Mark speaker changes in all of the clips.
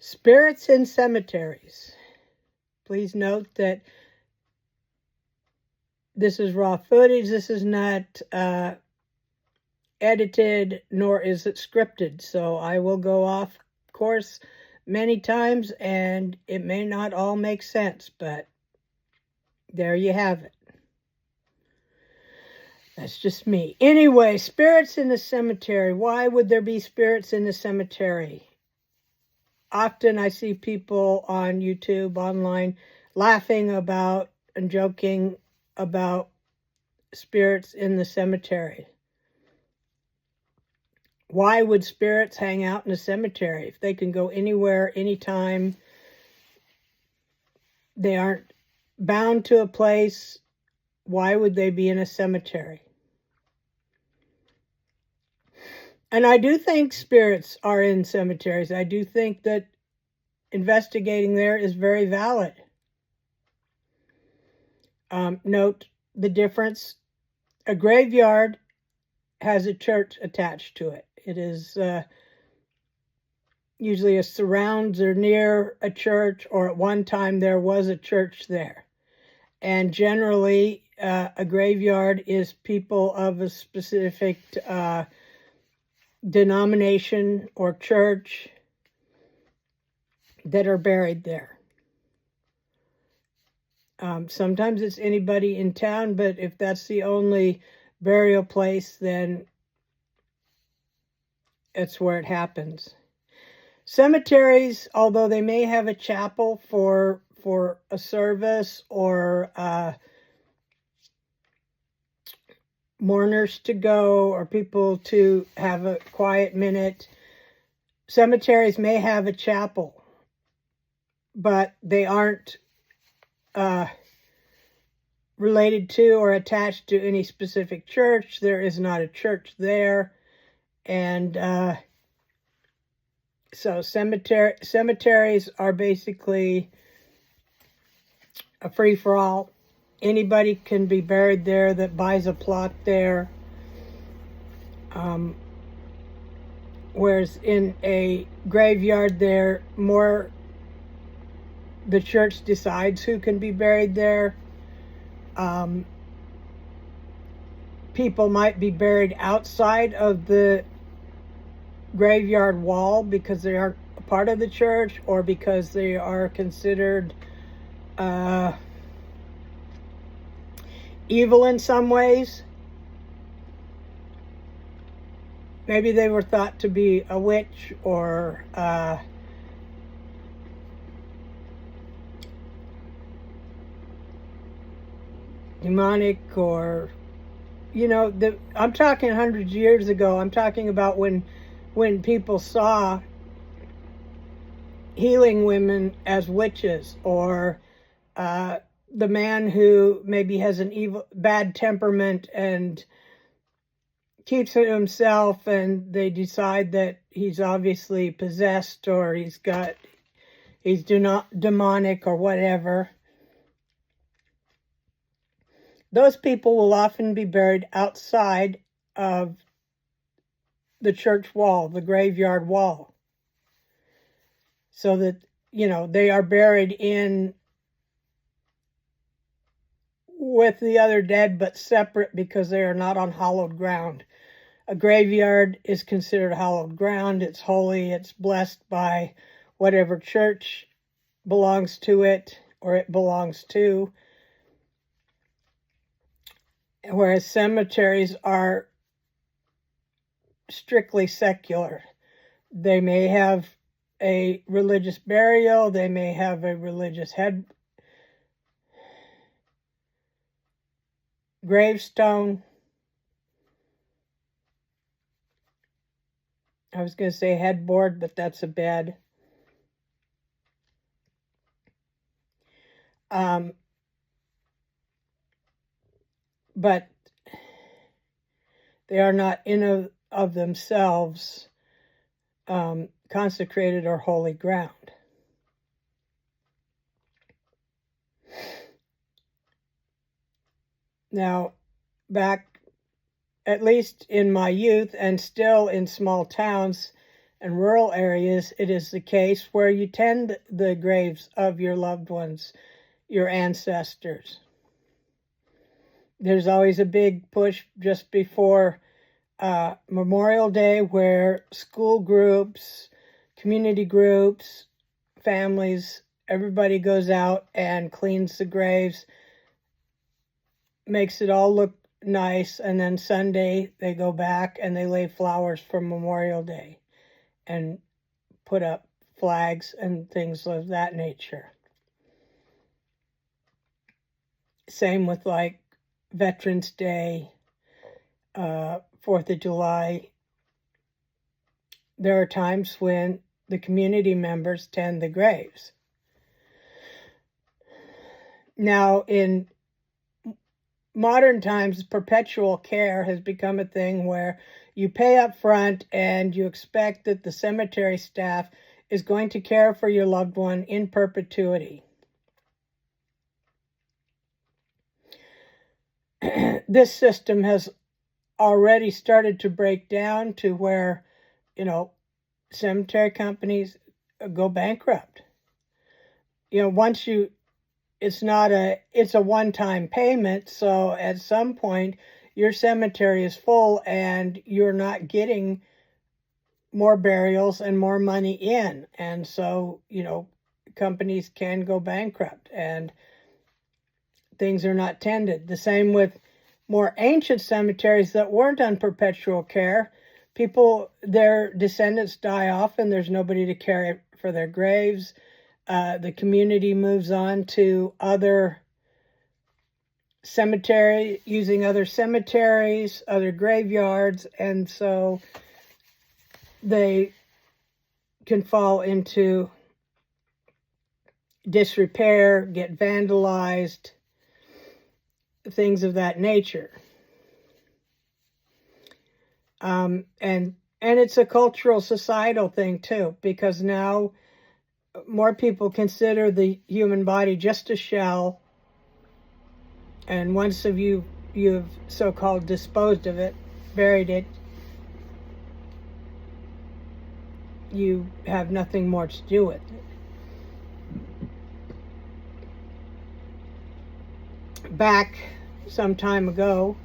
Speaker 1: Spirits in cemeteries. Please note that this is raw footage. This is not edited, nor is it scripted. So I will go off course many times, and it may not all make sense, but there you have it. That's just me. Anyway, spirits in the cemetery. Why would there be spirits in the cemetery? Often I see people on YouTube, online, laughing about and joking about spirits in the cemetery. Why would spirits hang out in a cemetery? If they can go anywhere, anytime, they aren't bound to a place, why would they be in a cemetery? And I do think spirits are in cemeteries. I do think that investigating there is very valid. Note the difference. A graveyard has a church attached to it. It is usually a surrounds or near a church, or at one time there was a church there. And generally, a graveyard is people of a specific denomination or church that are buried there. Sometimes it's anybody in town, but if that's the only burial place, then it's where it happens. Cemeteries, although they may have a chapel for a service or mourners to go or people to have a quiet minute, cemeteries may have a chapel, but they aren't related to or attached to any specific church. There is not a church there. And so cemeteries are basically a free-for-all. Anybody can be buried there that buys a plot there. Whereas in a graveyard, the church decides who can be buried there. People might be buried outside of the graveyard wall because they aren't a part of the church, or because they are considered evil in some ways. Maybe they were thought to be a witch or demonic, or I'm talking hundreds of years ago. I'm talking about when people saw healing women as witches, or the man who maybe has an bad temperament and keeps it to himself, and they decide that he's obviously possessed, or he's demonic or whatever. Those people will often be buried outside of the church wall, the graveyard wall, so that, they are buried in with the other dead, but separate, because they are not on hallowed ground. A graveyard is considered hallowed ground. It's holy. It's blessed by whatever church belongs to it, or it belongs to. Whereas cemeteries are strictly secular. They may have a religious burial. They may have a religious gravestone. I was going to say headboard, but that's a bed. But they are not in of themselves consecrated or holy ground. Now, back, at least in my youth, and still in small towns, and rural areas, it is the case where you tend the graves of your loved ones, your ancestors. There's always a big push just before Memorial Day where school groups, community groups, families, everybody goes out and cleans the graves, makes it all look nice, and then Sunday they go back and they lay flowers for Memorial Day and put up flags and things of that nature. Same with like Veterans Day, 4th of July. There are times when the community members tend the graves. Now, in modern times, perpetual care has become a thing where you pay up front and you expect that the cemetery staff is going to care for your loved one in perpetuity. This system has already started to break down to where, cemetery companies go bankrupt. Once it's a one-time payment, so at some point your cemetery is full and you're not getting more burials and more money in. And so, companies can go bankrupt and things are not tended. The same with more ancient cemeteries that weren't on perpetual care. Their descendants die off and there's nobody to care for their graves. The community moves on to other using other cemeteries, other graveyards, and so they can fall into disrepair, get vandalized, things of that nature. And it's a cultural, societal thing too, because now more people consider the human body just a shell, and once you've so-called disposed of it, buried it, you have nothing more to do with it. Back some time ago,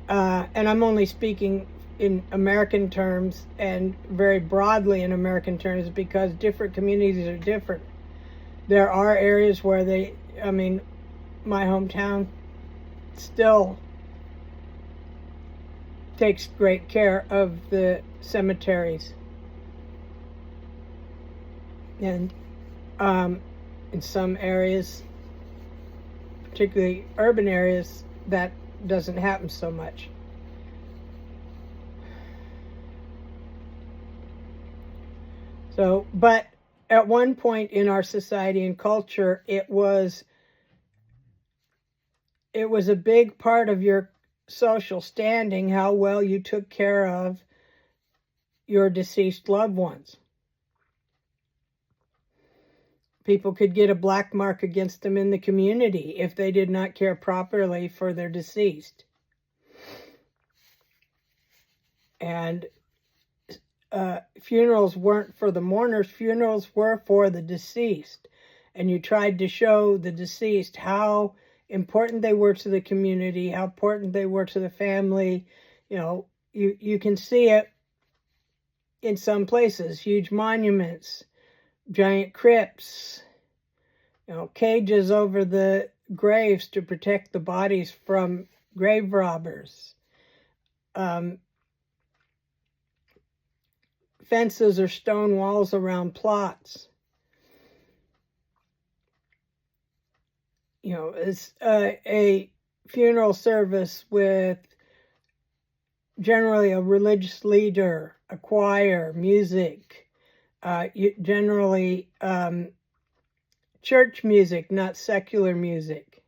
Speaker 1: and I'm only speaking in American terms and very broadly in American terms because different communities are different. There are areas where my hometown still takes great care of the cemeteries. And in some areas, particularly urban areas, that doesn't happen so much. So, but at one point in our society and culture, it was a big part of your social standing how well you took care of your deceased loved ones. People could get a black mark against them in the community if they did not care properly for their deceased. And funerals weren't for the mourners, funerals were for the deceased. And you tried to show the deceased how important they were to the community, how important they were to the family. You can see it in some places, huge monuments, giant crypts, cages over the graves to protect the bodies from grave robbers. Fences or stone walls around plots. It's a funeral service with generally a religious leader, a choir, music, generally church music, not secular music.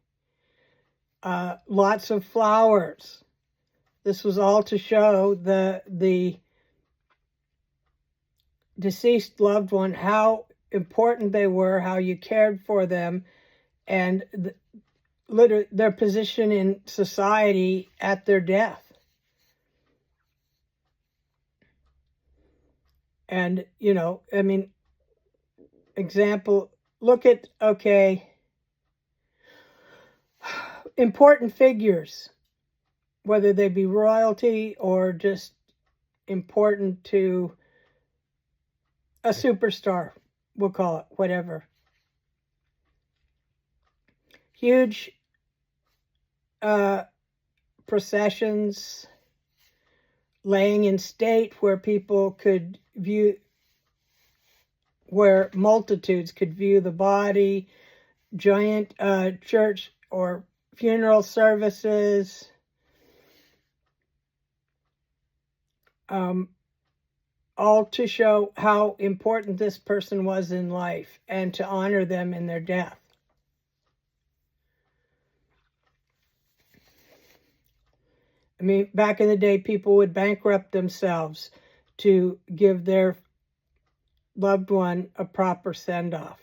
Speaker 1: Lots of flowers. This was all to show the deceased loved one how important they were, how you cared for them, and their position in society at their death. And, you know, I mean, example, look at, okay, important figures, whether they be royalty or just important to a superstar, we'll call it, whatever. Huge processions, laying in state where people could view, where multitudes could view the body, giant church or funeral services, all to show how important this person was in life and to honor them in their death. I mean, back in the day, people would bankrupt themselves to give their loved one a proper send-off.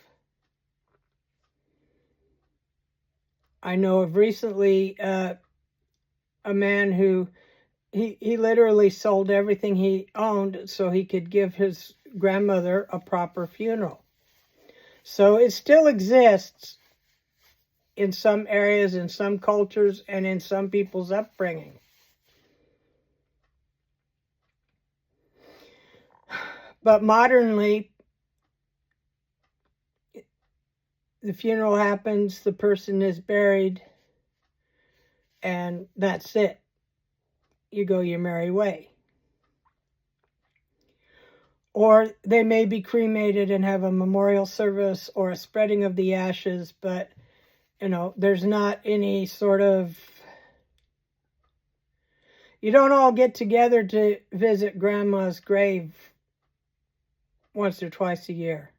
Speaker 1: I know of recently a man who he literally sold everything he owned so he could give his grandmother a proper funeral. So it still exists in some areas, in some cultures, and in some people's upbringing. But modernly, the funeral happens, the person is buried, and that's it. You go your merry way. Or they may be cremated and have a memorial service or a spreading of the ashes, but, you know, there's not any sort of... You don't all get together to visit grandma's grave once or twice a year.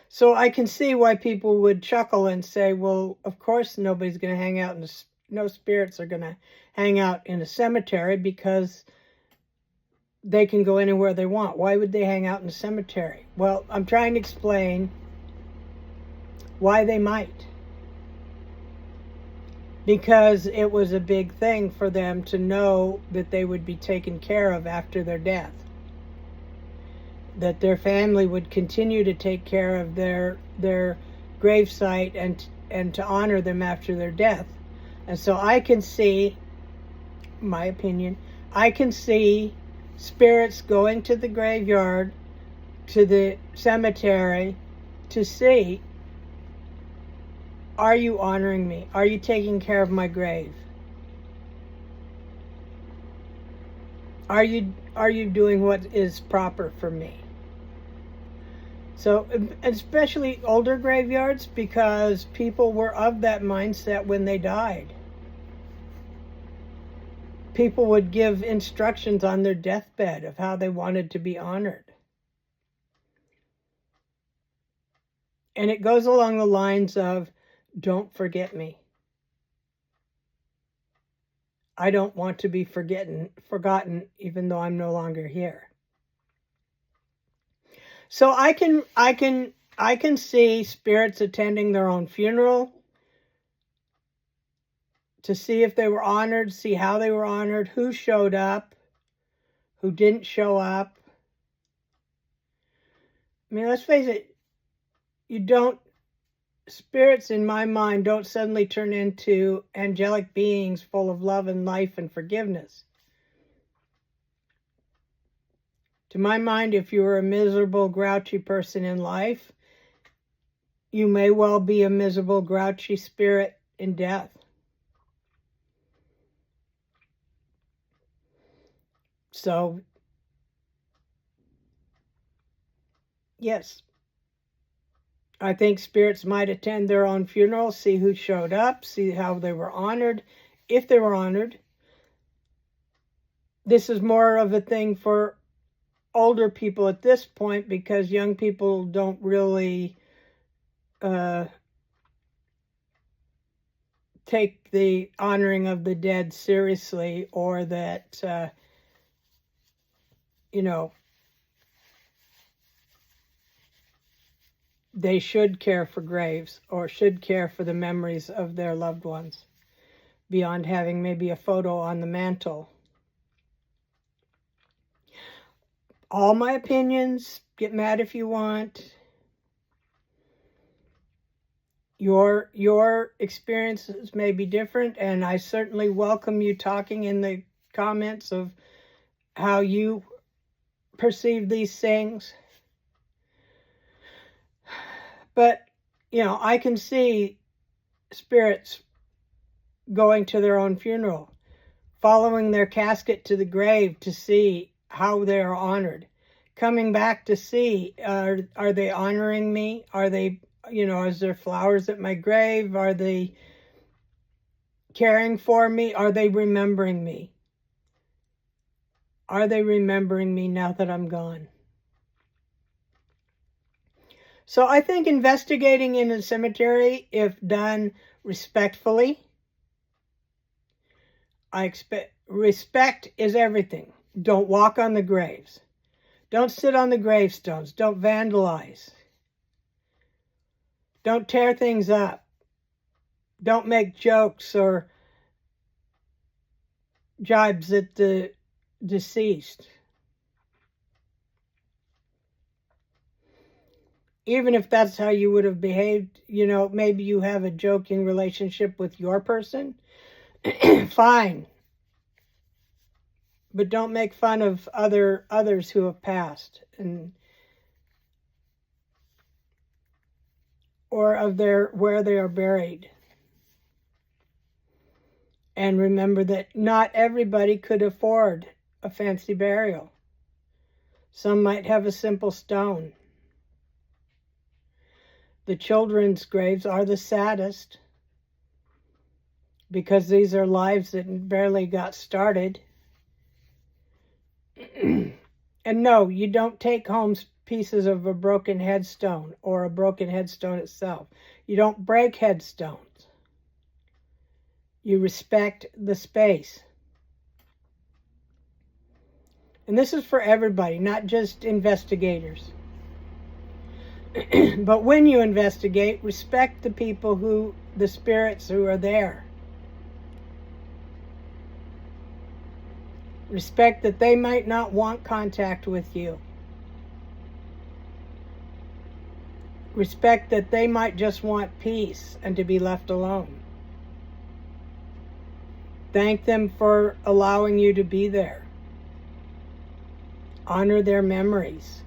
Speaker 1: So I can see why people would chuckle and say, well, of course nobody's going to hang out in no spirits are going to hang out in a cemetery because they can go anywhere they want. Why would they hang out in a cemetery? Well, I'm trying to explain why they might. Because it was a big thing for them to know that they would be taken care of after their death. That their family would continue to take care of their gravesite and to honor them after their death. And so I can see, my opinion, I can see spirits going to the graveyard, to the cemetery, to see, are you honoring me? Are you taking care of my grave? Are you doing what is proper for me? So, especially older graveyards, because people were of that mindset when they died. People would give instructions on their deathbed of how they wanted to be honored. And it goes along the lines of, don't forget me. I don't want to be forgotten, even though I'm no longer here. So I can see spirits attending their own funeral to see if they were honored, see how they were honored, who showed up, who didn't show up. I mean, let's face it, spirits in my mind don't suddenly turn into angelic beings full of love and life and forgiveness. To my mind, if you were a miserable, grouchy person in life, you may well be a miserable, grouchy spirit in death. So, yes, I think spirits might attend their own funeral, see who showed up, see how they were honored, if they were honored. This is more of a thing for older people at this point because young people don't really take the honoring of the dead seriously, or that, they should care for graves or should care for the memories of their loved ones beyond having maybe a photo on the mantle. all my opinions. Get mad if you want. Your experiences may be different, and I certainly welcome you talking in the comments of how you perceive these things. But, I can see spirits going to their own funeral, following their casket to the grave to see how they are honored, coming back to see, are they honoring me? Are they, is there flowers at my grave? Are they caring for me? Are they remembering me? Are they remembering me now that I'm gone? So I think investigating in a cemetery, if done respectfully, I expect respect is everything. Don't walk on the graves. Don't sit on the gravestones. Don't vandalize. Don't tear things up. Don't make jokes or jibes at the deceased. Even if that's how you would have behaved, maybe you have a joking relationship with your person. Fine. But don't make fun of others who have passed, or of where they are buried. And remember that not everybody could afford a fancy burial. Some might have a simple stone. The children's graves are the saddest, because these are lives that barely got started. And no, you don't take home pieces of a broken headstone or a broken headstone itself. You don't break headstones. You respect the space. And this is for everybody, not just investigators. But when you investigate, respect the people the spirits who are there. Respect that they might not want contact with you. Respect that they might just want peace and to be left alone. Thank them for allowing you to be there. Honor their memories.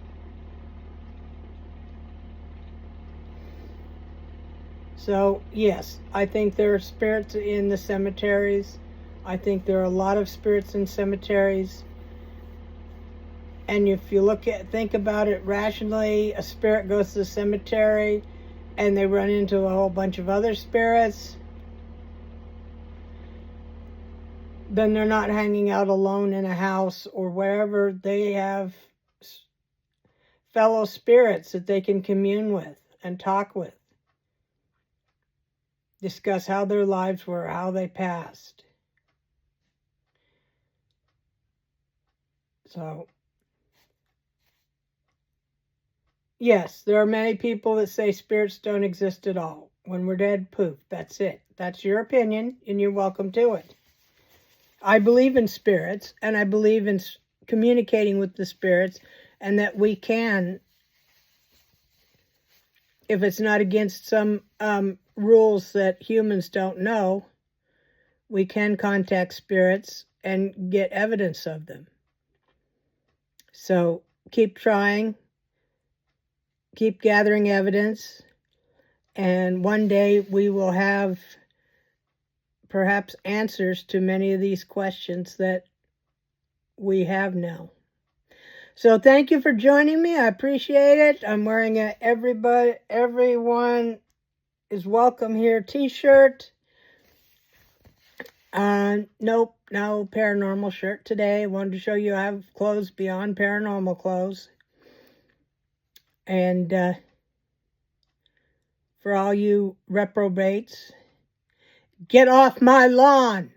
Speaker 1: So, yes, I think there are spirits in the cemeteries. I think there are a lot of spirits in cemeteries. And if you think about it rationally, a spirit goes to the cemetery and they run into a whole bunch of other spirits, then they're not hanging out alone in a house or wherever. They have fellow spirits that they can commune with and talk with. Discuss how their lives were, how they passed. So, yes, there are many people that say spirits don't exist at all. When we're dead, poof, that's it. That's your opinion, and you're welcome to it. I believe in spirits, and I believe in communicating with the spirits, and that we can, if it's not against some rules that humans don't know, we can contact spirits and get evidence of them. So keep trying, keep gathering evidence, and one day we will have perhaps answers to many of these questions that we have now. So thank you for joining me. I appreciate it. I'm wearing a everyone is welcome here t-shirt. Nope, no paranormal shirt today. I wanted to show you I have clothes beyond paranormal clothes. And for all you reprobates, get off my lawn.